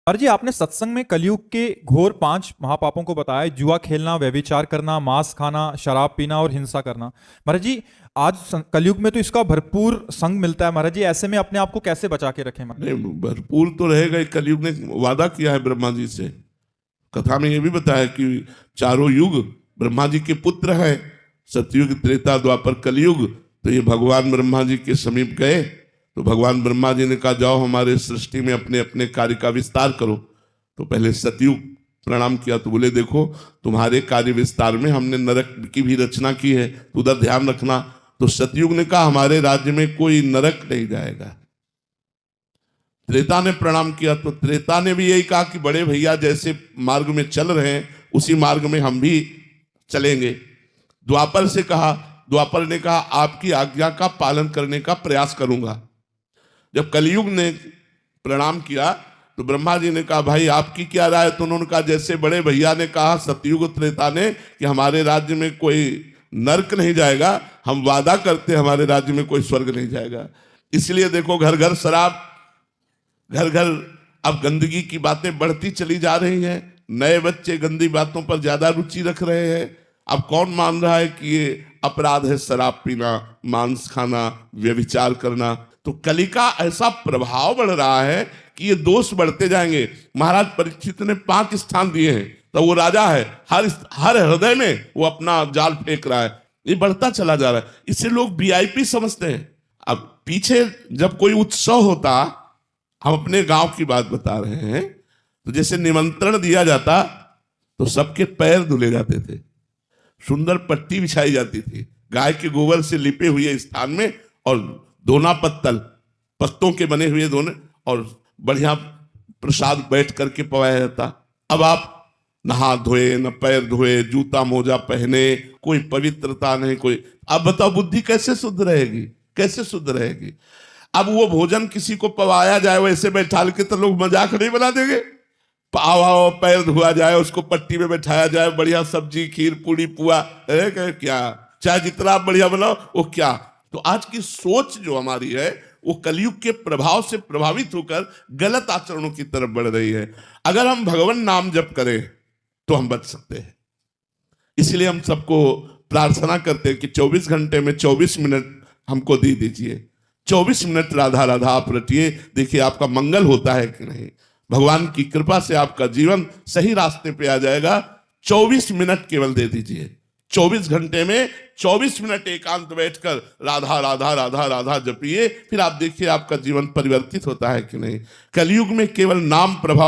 और जी आपने सत्संग में कलयुग के घोर 5 महापापों को बताया। जुआ खेलना, व्यभिचार करना, मांस खाना, शराब पीना और हिंसा करना। महाराज जी आज कलयुग में तो इसका भरपूर संग मिलता है। महाराज जी ऐसे में अपने आप को कैसे बचा के रखें? महाराज नहीं, भरपूर तो रहेगा। कलयुग ने वादा किया है ब्रह्मा जी से। कथा में यह भी बताया कि चारों युग ब्रह्मा जी के पुत्र हैं, सतयुग, त्रेता, द्वापर, कलयुग। तो ये भगवान ब्रह्मा जी के समीप गए तो भगवान ब्रह्मा जी ने कहा जाओ हमारे सृष्टि में अपने अपने कार्य का विस्तार करो। तो पहले सतयुग प्रणाम किया तो बोले देखो तुम्हारे कार्य विस्तार में हमने नरक की भी रचना की है, तो उधर ध्यान रखना। तो सतयुग ने कहा हमारे राज्य में कोई नरक नहीं जाएगा। त्रेता ने प्रणाम किया तो त्रेता ने भी यही कहा कि बड़े भैया जैसे मार्ग में चल रहे हैं उसी मार्ग में हम भी चलेंगे। द्वापर से कहा, द्वापर ने कहा आपकी आज्ञा का पालन करने का प्रयास करूंगा। जब कलयुग ने प्रणाम किया तो ब्रह्मा जी ने कहा भाई आपकी क्या राय? तो उन्होंने कहा जैसे बड़े भैया ने कहा सतयुग त्रेता ने कि हमारे राज्य में कोई नरक नहीं जाएगा, हम वादा करते हमारे राज्य में कोई स्वर्ग नहीं जाएगा। इसलिए देखो घर घर शराब, घर घर अब गंदगी की बातें बढ़ती चली जा रही हैं। नए बच्चे गंदी बातों पर ज्यादा रुचि रख रहे हैं। अब कौन मान रहा है कि ये अपराध है शराब पीना, मांस खाना, व्यभिचार करना? तो कली का ऐसा प्रभाव बढ़ रहा है कि ये दोष बढ़ते जाएंगे। महाराज परीक्षित ने 5 स्थान दिए हैं तो वो राजा है, हर हृदय में वो अपना जाल फेंक रहा है। ये बढ़ता चला जा रहा है। इसे लोग वीआईपी समझते हैं। अब पीछे जब कोई उत्सव होता, हम अपने गांव की बात बता रहे हैं, तो जैसे निमंत्रण दिया जाता तो सबके पैर धुले जाते थे, सुंदर पट्टी बिछाई जाती थी गाय के गोबर से लिपे हुए स्थान में, और दोना पत्तल पत्तों के बने हुए दोने, और बढ़िया प्रसाद बैठ करके पवाया जाता। अब आप नहा धोए, न पैर धोए, जूता मोजा पहने, कोई पवित्रता नहीं, कोई। अब बताओ बुद्धि कैसे शुद्ध रहेगी? कैसे शुद्ध रहेगी? अब वो भोजन किसी को पवाया जाए वैसे बैठा के तो लोग मजाक नहीं बना देंगे। पाव पैर धुआ जाए, उसको पट्टी में बैठाया जाए, बढ़िया सब्जी, खीर, पूड़ी, पुआ, क्या चाहे जितना बढ़िया बनाओ वो क्या। तो आज की सोच जो हमारी है वो कलयुग के प्रभाव से प्रभावित होकर गलत आचरणों की तरफ बढ़ रही है। अगर हम भगवान नाम जप करें तो हम बच सकते हैं। इसलिए हम सबको प्रार्थना करते हैं कि 24 घंटे में 24 मिनट हमको दे दीजिए। 24 मिनट राधा राधा आप रटिए, देखिए आपका मंगल होता है कि नहीं। भगवान की कृपा से आपका जीवन सही रास्ते पे आ जाएगा। 24 मिनट केवल दे दीजिए। 24 घंटे में 24 मिनट एकांत बैठकर राधा राधा राधा राधा जपिए, फिर आप देखिए आपका जीवन परिवर्तित होता है कि नहीं। कलयुग में केवल नाम प्रभाव